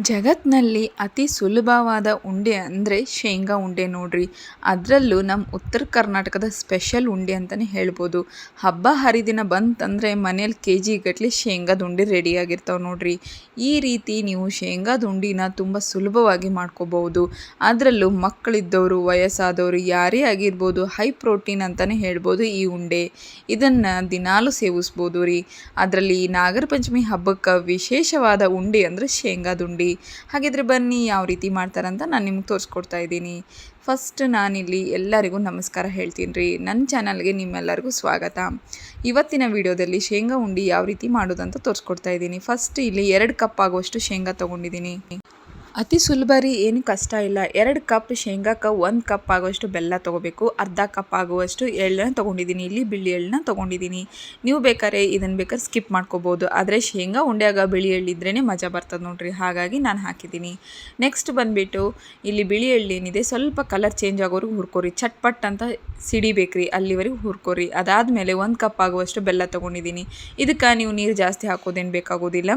ಜಗತ್ತಿನಲ್ಲಿ ಅತಿ ಸುಲಭವಾದ ಉಂಡೆ ಅಂದರೆ ಶೇಂಗಾ ಉಂಡೆ ನೋಡ್ರಿ. ಅದರಲ್ಲೂ ನಮ್ಮ ಉತ್ತರ ಕರ್ನಾಟಕದ ಸ್ಪೆಷಲ್ ಉಂಡೆ ಅಂತಲೇ ಹೇಳ್ಬೋದು. ಹಬ್ಬ ಹರಿದಿನ ಬಂತಂದರೆ ಮನೇಲಿ KG ಗಟ್ಟಲೆ ಶೇಂಗಾದ ಉಂಡೆ ರೆಡಿಯಾಗಿರ್ತಾವೆ ನೋಡ್ರಿ. ಈ ರೀತಿ ನೀವು ಶೇಂಗಾದ ಉಂಡಿನ ತುಂಬ ಸುಲಭವಾಗಿ ಮಾಡ್ಕೋಬಹುದು. ಅದರಲ್ಲೂ ಮಕ್ಕಳಿದ್ದವರು, ವಯಸ್ಸಾದವರು ಯಾರೇ ಆಗಿರ್ಬೋದು, ಹೈ ಪ್ರೋಟೀನ್ ಅಂತಲೇ ಹೇಳ್ಬೋದು ಈ ಉಂಡೆ. ಇದನ್ನು ದಿನಾಲೂ ಸೇವಿಸ್ಬೋದು ರೀ. ಅದರಲ್ಲಿ ನಾಗರ ಪಂಚಮಿ ಹಬ್ಬಕ್ಕೆ ವಿಶೇಷವಾದ ಉಂಡೆ ಅಂದರೆ ಶೇಂಗಾದ ಉಂಡೆ. ಹಾಗಿದ್ರೆ ಬನ್ನಿ ಯಾವ ರೀತಿ ಮಾಡ್ತಾರಂತ ನಾನು ನಿಮ್ಗೆ ತೋರಿಸ್ಕೊಡ್ತಾ ಇದ್ದೀನಿ. ಫಸ್ಟ್ ನಾನಿಲ್ಲಿ ಎಲ್ಲರಿಗೂ ನಮಸ್ಕಾರ ಹೇಳ್ತೀನಿ ರೀ. ನನ್ನ ಚಾನಲ್ಗೆ ನಿಮ್ಮೆಲ್ಲರಿಗೂ ಸ್ವಾಗತ. ಇವತ್ತಿನ ವಿಡಿಯೋದಲ್ಲಿ ಶೇಂಗಾ ಉಂಡೆ ಯಾವ ರೀತಿ ಮಾಡೋದಂತ ತೋರಿಸ್ಕೊಡ್ತಾ ಇದ್ದೀನಿ. ಫಸ್ಟ್ ಇಲ್ಲಿ 2 ಕಪ್ ಆಗುವಷ್ಟು ಶೇಂಗಾ ತೊಗೊಂಡಿದ್ದೀನಿ. ಅತಿ ಸುಲಭ ರೀ, ಏನು ಕಷ್ಟ ಇಲ್ಲ. 2 ಕಪ್ ಶೇಂಗಾಕ್ಕೆ 1 ಕಪ್ ಆಗುವಷ್ಟು ಬೆಲ್ಲ ತೊಗೋಬೇಕು. ಅರ್ಧ ಕಪ್ ಆಗುವಷ್ಟು ಎಳ್ಳನ್ನು ತೊಗೊಂಡಿದ್ದೀನಿ. ಇಲ್ಲಿ ಬಿಳಿ ಎಳ್ಳನ್ನ ತೊಗೊಂಡಿದ್ದೀನಿ. ನೀವು ಬೇಕಾದ್ರೆ ಇದನ್ನು ಸ್ಕಿಪ್ ಮಾಡ್ಕೋಬೋದು. ಆದರೆ ಶೇಂಗಾ ಉಂಡ್ಯಾಗ ಬಿಳಿ ಎಳ್ಳಿದ್ರೇ ಮಜಾ ಬರ್ತದೆ ನೋಡ್ರಿ, ಹಾಗಾಗಿ ನಾನು ಹಾಕಿದ್ದೀನಿ. ನೆಕ್ಸ್ಟ್ ಬಂದುಬಿಟ್ಟು ಇಲ್ಲಿ ಬಿಳಿ ಎಳ್ಳೇನಿದೆ ಸ್ವಲ್ಪ ಕಲರ್ ಚೇಂಜ್ ಆಗೋರಿಗೆ ಹುರ್ಕೋರಿ. ಚಟ್ಪಟ್ ಅಂತ ಸಿಡಿಬೇಕ್ರಿ, ಅಲ್ಲಿವರೆಗೂ ಹುರ್ಕೋರಿ. ಅದಾದಮೇಲೆ 1 ಕಪ್ ಆಗುವಷ್ಟು ಬೆಲ್ಲ ತೊಗೊಂಡಿದ್ದೀನಿ. ಇದಕ್ಕೆ ನೀವು ನೀರು ಜಾಸ್ತಿ ಹಾಕೋದೇನು ಬೇಕಾಗೋದಿಲ್ಲ,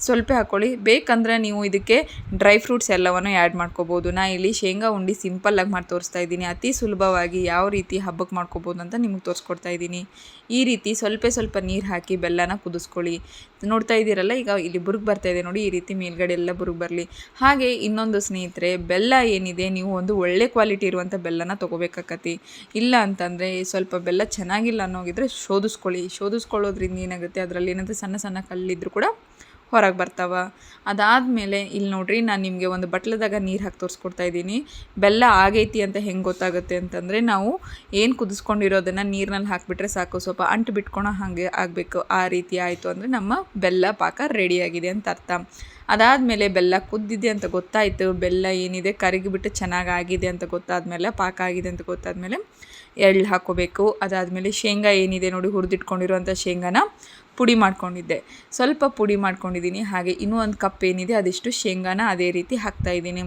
ಸ್ವಲ್ಪ ಹಾಕ್ಕೊಳ್ಳಿ. ಬೇಕಂದ್ರೆ ನೀವು ಇದಕ್ಕೆ ಡ್ರೈ ಫ್ರೂಟ್ಸ್ ಎಲ್ಲವನ್ನು ಆ್ಯಡ್ ಮಾಡ್ಕೋಬೋದು. ನಾ ಇಲ್ಲಿ ಶೇಂಗಾ ಉಂಡೆ ಸಿಂಪಲ್ಲಾಗಿ ಮಾಡಿ ತೋರಿಸ್ತಾ ಇದ್ದೀನಿ. ಅತಿ ಸುಲಭವಾಗಿ ಯಾವ ರೀತಿ ಹಬ್ಬಕ್ಕೆ ಮಾಡ್ಕೋಬೋದು ಅಂತ ನಿಮಗೆ ತೋರಿಸ್ಕೊಡ್ತಾ ಇದ್ದೀನಿ. ಈ ರೀತಿ ಸ್ವಲ್ಪ ನೀರು ಹಾಕಿ ಬೆಲ್ಲನ ಕುದಿಸ್ಕೊಳ್ಳಿ. ನೋಡ್ತಾ ಇದ್ದೀರಲ್ಲ, ಈಗ ಇಲ್ಲಿ ಬುರುಗು ಬರ್ತಾಯಿದೆ ನೋಡಿ. ಈ ರೀತಿ ಮೇಲ್ಗಡೆ ಎಲ್ಲ ಬುರುಗು ಬರಲಿ. ಹಾಗೆ ಇನ್ನೊಂದು ಸ್ನೇಹಿತರೆ, ಬೆಲ್ಲ ಏನಿದೆ ನೀವು ಒಂದು ಒಳ್ಳೆ ಕ್ವಾಲಿಟಿ ಇರುವಂಥ ಬೆಲ್ಲನ ತೊಗೋಬೇಕಾಕತಿ. ಇಲ್ಲ ಅಂತಂದರೆ ಸ್ವಲ್ಪ ಬೆಲ್ಲ ಚೆನ್ನಾಗಿಲ್ಲ ಅನ್ನೋಗಿದ್ರೆ ಶೋಧಿಸ್ಕೊಳ್ಳೋದ್ರಿಂದ ಏನಾಗುತ್ತೆ, ಅದರಲ್ಲಿ ಏನಾದರೂ ಸಣ್ಣ ಸಣ್ಣ ಕಲ್ಲಿದ್ದರೂ ಕೂಡ ಹೊರಗೆ ಬರ್ತಾವೆ. ಅದಾದಮೇಲೆ ಇಲ್ಲಿ ನೋಡ್ರಿ, ನಾನು ನಿಮಗೆ ಒಂದು ಬಟ್ಲದಾಗ ನೀರು ಹಾಕಿ ತೋರಿಸ್ಕೊಡ್ತಾ ಇದ್ದೀನಿ. ಬೆಲ್ಲ ಆಗೈತಿ ಅಂತ ಹೆಂಗೆ ಗೊತ್ತಾಗುತ್ತೆ ಅಂತಂದರೆ, ನಾವು ಏನು ಕುದಿಸ್ಕೊಂಡಿರೋದನ್ನು ನೀರಿನಲ್ಲಿ ಹಾಕಿಬಿಟ್ರೆ ಸಾಕು, ಸ್ವಲ್ಪ ಅಂಟು ಬಿಟ್ಕೊಳೋ ಹಾಗೆ ಆಗಬೇಕು. ಆ ರೀತಿ ಆಯಿತು ಅಂದರೆ ನಮ್ಮ ಬೆಲ್ಲ ಪಾಕ ರೆಡಿಯಾಗಿದೆ ಅಂತ ಅರ್ಥ. ಅದಾದಮೇಲೆ ಬೆಲ್ಲ ಕುದ್ದಿದೆ ಅಂತ ಗೊತ್ತಾಯಿತು, ಬೆಲ್ಲ ಏನಿದೆ ಕರಗಿಬಿಟ್ಟು ಚೆನ್ನಾಗಾಗಿದೆ ಅಂತ ಗೊತ್ತಾದಮೇಲೆ, ಪಾಕ ಆಗಿದೆ ಅಂತ ಗೊತ್ತಾದಮೇಲೆ ಎಳ್ಳು ಹಾಕ್ಕೋಬೇಕು. ಅದಾದಮೇಲೆ ಶೇಂಗಾ ಏನಿದೆ ನೋಡಿ, ಹುರಿದಿಟ್ಕೊಂಡಿರುವಂಥ ಶೇಂಗಾನ ಪುಡಿ ಮಾಡ್ಕೊಂಡಿದ್ದೆ, ಸ್ವಲ್ಪ ಪುಡಿ ಮಾಡ್ಕೊಂಡಿದ್ದೀನಿ. ಹಾಗೆ ಇನ್ನೂ 1 ಕಪ್ ಏನಿದೆ ಅದಿಷ್ಟು ಶೇಂಗಾನ ಅದೇ ರೀತಿ ಹಾಕ್ತಾಯಿದ್ದೀನಿ.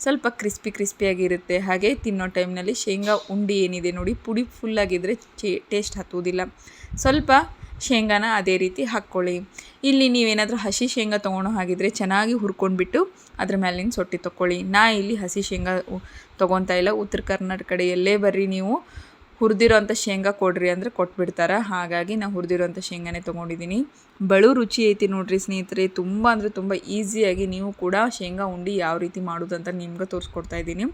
ಸ್ವಲ್ಪ ಕ್ರಿಸ್ಪಿಯಾಗಿರುತ್ತೆ. ಹಾಗೆ ತಿನ್ನೋ ಟೈಮ್ನಲ್ಲಿ ಶೇಂಗಾ ಉಂಡೆ ಏನಿದೆ ನೋಡಿ, ಪುಡಿ ಫುಲ್ಲಾಗಿದ್ದರೆ ಟೇಸ್ಟ್ ಹತ್ತುವುದಿಲ್ಲ. ಸ್ವಲ್ಪ ಶೇಂಗಾನ ಅದೇ ರೀತಿ ಹಾಕ್ಕೊಳ್ಳಿ. ಇಲ್ಲಿ ನೀವೇನಾದರೂ ಹಸಿ ಶೇಂಗಾ ತೊಗೊಳೋ ಹಾಗಿದ್ರೆ ಚೆನ್ನಾಗಿ ಹುರ್ಕೊಂಡ್ಬಿಟ್ಟು ಅದ್ರ ಮೇಲಿನ ಸೊಟ್ಟಿ ತೊಗೊಳ್ಳಿ. ನಾ ಇಲ್ಲಿ ಹಸಿ ಶೇಂಗಾ ತೊಗೊತಾ ಇಲ್ಲ. ಉತ್ತರ ಕರ್ನಾಟಕ ಕಡೆ ಎಲ್ಲೇ ಬರ್ರಿ ನೀವು ಹುರಿದಿರೋಂಥ ಶೇಂಗಾ ಕೊಡ್ರಿ ಅಂದರೆ ಕೊಟ್ಬಿಡ್ತಾರೆ. ಹಾಗಾಗಿ ನಾನು ಹುರಿದಿರೋಂಥ ಶೇಂಗಾನೇ ತೊಗೊಂಡಿದ್ದೀನಿ. ಬಳು ರುಚಿ ಐತಿ ನೋಡ್ರಿ ಸ್ನೇಹಿತರೆ. ತುಂಬ ಅಂದರೆ ತುಂಬ ಈಸಿಯಾಗಿ ನೀವು ಕೂಡ ಶೇಂಗಾ ಉಂಡೆ ಯಾವ ರೀತಿ ಮಾಡೋದಂತ ನಿಮ್ಗೆ ತೋರಿಸ್ಕೊಡ್ತಾ ಇದ್ದೀನಿ.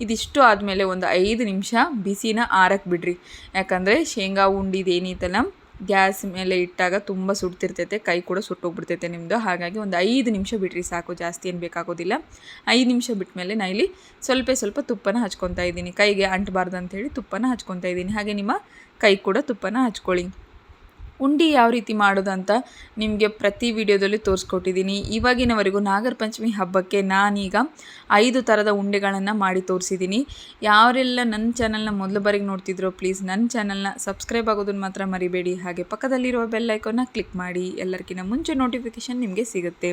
ಇದಿಷ್ಟು ಆದಮೇಲೆ ಒಂದು 5 ನಿಮಿಷ ಬಿಸಿನ ಆರಕ್ಕೆ ಬಿಡ್ರಿ. ಯಾಕಂದರೆ ಶೇಂಗಾ ಉಂಡಿದೇನೈತಲ್ಲ, ಗ್ಯಾಸ್ ಮೇಲೆ ಇಟ್ಟಾಗ ತುಂಬ ಸುಡ್ತಿರ್ತೈತೆ, ಕೈ ಕೂಡ ಸುಟ್ಟೋಗ್ಬಿಡ್ತೈತೆ ನಿಮ್ಮದು. ಹಾಗಾಗಿ ಒಂದು 5 ನಿಮಿಷ ಬಿಡ್ರಿ ಸಾಕು, ಜಾಸ್ತಿ ಏನು ಬೇಕಾಗೋದಿಲ್ಲ. 5 ನಿಮಿಷ ಬಿಟ್ಮೇಲೆ ನಾನು ಇಲ್ಲಿ ಸ್ವಲ್ಪ ತುಪ್ಪನ ಹಚ್ಕೊತಾ ಇದ್ದೀನಿ. ಕೈಗೆ ಅಂಟಬಾರ್ದು ಅಂಥೇಳಿ ತುಪ್ಪನ ಹಚ್ಕೊತಾ ಇದ್ದೀನಿ. ಹಾಗೆ ನಿಮ್ಮ ಕೈ ಕೂಡ ತುಪ್ಪನ ಹಚ್ಕೊಳ್ಳಿ. ಉಂಡೆ ಯಾವ ರೀತಿ ಮಾಡೋದಂತ ನಿಮಗೆ ಪ್ರತಿ ವಿಡಿಯೋದಲ್ಲಿ ತೋರಿಸ್ಕೊಟ್ಟಿದ್ದೀನಿ. ಇವಾಗಿನವರೆಗೂ ನಾಗರ ಪಂಚಮಿ ಹಬ್ಬಕ್ಕೆ ನಾನೀಗ 5 ಥರದ ಉಂಡೆಗಳನ್ನು ಮಾಡಿ ತೋರಿಸಿದ್ದೀನಿ. ಯಾರೆಲ್ಲ ನನ್ನ ಚಾನಲ್ನ ಮೊದಲು ಬಾರಿಗೆ ನೋಡ್ತಿದ್ರೋ ಪ್ಲೀಸ್ ನನ್ನ ಚಾನಲ್ನ ಸಬ್ಸ್ಕ್ರೈಬ್ ಆಗೋದನ್ನು ಮಾತ್ರ ಮರಿಬೇಡಿ. ಹಾಗೆ ಪಕ್ಕದಲ್ಲಿರುವ ಬೆಲ್ ಐಕಾನ್ನ ಕ್ಲಿಕ್ ಮಾಡಿ, ಎಲ್ಲರಿಗಿಂತ ಮುಂಚೆ ನೋಟಿಫಿಕೇಷನ್ ನಿಮಗೆ ಸಿಗುತ್ತೆ.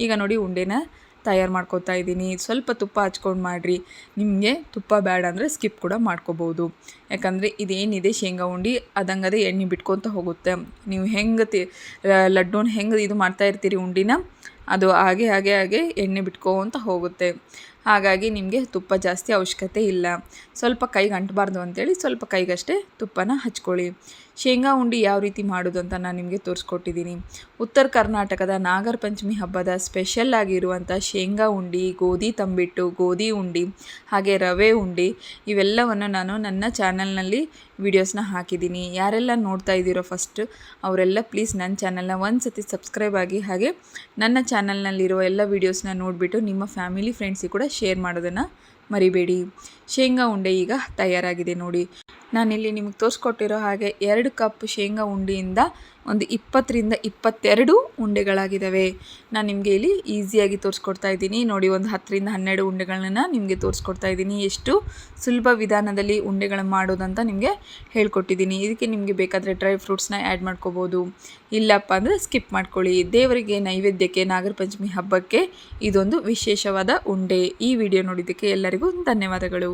ಈಗ ನೋಡಿ ಉಂಡೆನ ತಯಾರು ಮಾಡ್ಕೊತಾ ಇದ್ದೀನಿ. ಸ್ವಲ್ಪ ತುಪ್ಪ ಹಚ್ಕೊಂಡು ಮಾಡಿರಿ. ನಿಮಗೆ ತುಪ್ಪ ಬೇಡ ಅಂದರೆ ಸ್ಕಿಪ್ ಕೂಡ ಮಾಡ್ಕೋಬೋದು. ಯಾಕಂದರೆ ಇದೇನಿದೆ ಶೇಂಗಾ ಉಂಡೆ ಅದಂಗದೇ ಎಣ್ಣೆ ಬಿಟ್ಕೊತ ಹೋಗುತ್ತೆ. ನೀವು ಹೆಂಗೆ ಲಡ್ಡೂನ ಹೆಂಗೆ ಇದು ಮಾಡ್ತಾಯಿರ್ತೀರಿ ಉಂಡಿನ, ಅದು ಹಾಗೆ ಎಣ್ಣೆ ಬಿಟ್ಕೊತ ಹೋಗುತ್ತೆ. ಹಾಗಾಗಿ ನಿಮಗೆ ತುಪ್ಪ ಜಾಸ್ತಿ ಅವಶ್ಯಕತೆ ಇಲ್ಲ. ಸ್ವಲ್ಪ ಕೈಗೆ ಅಂಟಬಾರ್ದು ಅಂತೇಳಿ ಸ್ವಲ್ಪ ಕೈಗಷ್ಟೇ ತುಪ್ಪನ ಹಚ್ಕೊಳ್ಳಿ. ಶೇಂಗಾ ಉಂಡೆ ಯಾವ ರೀತಿ ಮಾಡೋದು ಅಂತ ನಾನು ನಿಮಗೆ ತೋರಿಸ್ಕೊಟ್ಟಿದ್ದೀನಿ. ಉತ್ತರ ಕರ್ನಾಟಕದ ನಾಗರ ಪಂಚಮಿ ಹಬ್ಬದ ಸ್ಪೆಷಲ್ ಆಗಿರುವಂಥ ಶೇಂಗಾ ಉಂಡೆ, ಗೋಧಿ ತಂಬಿಟ್ಟು, ಗೋಧಿ ಉಂಡೆ, ಹಾಗೆ ರವೆ ಉಂಡೆ ಇವೆಲ್ಲವನ್ನು ನಾನು ನನ್ನ ಚಾನಲ್ನಲ್ಲಿ ವಿಡಿಯೋಸ್ನ ಹಾಕಿದ್ದೀನಿ. ಯಾರೆಲ್ಲ ನೋಡ್ತಾ ಇದ್ದೀರೋ ಫಸ್ಟ್ ಅವರೆಲ್ಲ ಪ್ಲೀಸ್ ನನ್ನ ಚಾನಲ್ನ ಒಂದು ಸತಿ ಸಬ್ಸ್ಕ್ರೈಬ್ ಆಗಿ, ಹಾಗೆ ನನ್ನ ಚಾನಲ್ನಲ್ಲಿರೋ ಎಲ್ಲ ವೀಡಿಯೋಸ್ನ ನೋಡಿಬಿಟ್ಟು ನಿಮ್ಮ ಫ್ಯಾಮಿಲಿ ಫ್ರೆಂಡ್ಸಿಗೆ ಕೂಡ ಶೇರ್ ಮಾಡೋದನ್ನು ಮರಿಬೇಡಿ. ಶೇಂಗಾ ಉಂಡೆ ಈಗ ತಯಾರಾಗಿದೆ ನೋಡಿ. ನಾನಿಲ್ಲಿ ನಿಮಗೆ ತೋರಿಸ್ಕೊಟ್ಟಿರೋ ಹಾಗೆ 2 ಕಪ್ ಶೇಂಗಾ ಉಂಡೆಯಿಂದ ಒಂದು 20ರಿಂದ 22 ಉಂಡೆಗಳಾಗಿದ್ದಾವೆ. ನಾನು ನಿಮಗೆ ಇಲ್ಲಿ ಈಸಿಯಾಗಿ ತೋರಿಸ್ಕೊಡ್ತಾ ಇದ್ದೀನಿ ನೋಡಿ. ಒಂದು 10ರಿಂದ 12 ಉಂಡೆಗಳನ್ನ ನಿಮಗೆ ತೋರಿಸ್ಕೊಡ್ತಾ ಇದ್ದೀನಿ. ಎಷ್ಟು ಸುಲಭ ವಿಧಾನದಲ್ಲಿ ಉಂಡೆಗಳನ್ನು ಮಾಡೋದಂತ ನಿಮಗೆ ಹೇಳ್ಕೊಟ್ಟಿದ್ದೀನಿ. ಇದಕ್ಕೆ ನಿಮಗೆ ಬೇಕಾದರೆ ಡ್ರೈ ಫ್ರೂಟ್ಸ್ನ ಆ್ಯಡ್ ಮಾಡ್ಕೋಬೋದು, ಇಲ್ಲಪ್ಪ ಅಂದರೆ ಸ್ಕಿಪ್ ಮಾಡ್ಕೊಳ್ಳಿ. ದೇವರಿಗೆ ನೈವೇದ್ಯಕ್ಕೆ ನಾಗರ ಪಂಚಮಿ ಹಬ್ಬಕ್ಕೆ ಇದೊಂದು ವಿಶೇಷವಾದ ಉಂಡೆ. ಈ ವಿಡಿಯೋ ನೋಡಿದ್ದಕ್ಕೆ ಎಲ್ಲರಿಗೂ ಧನ್ಯವಾದಗಳು.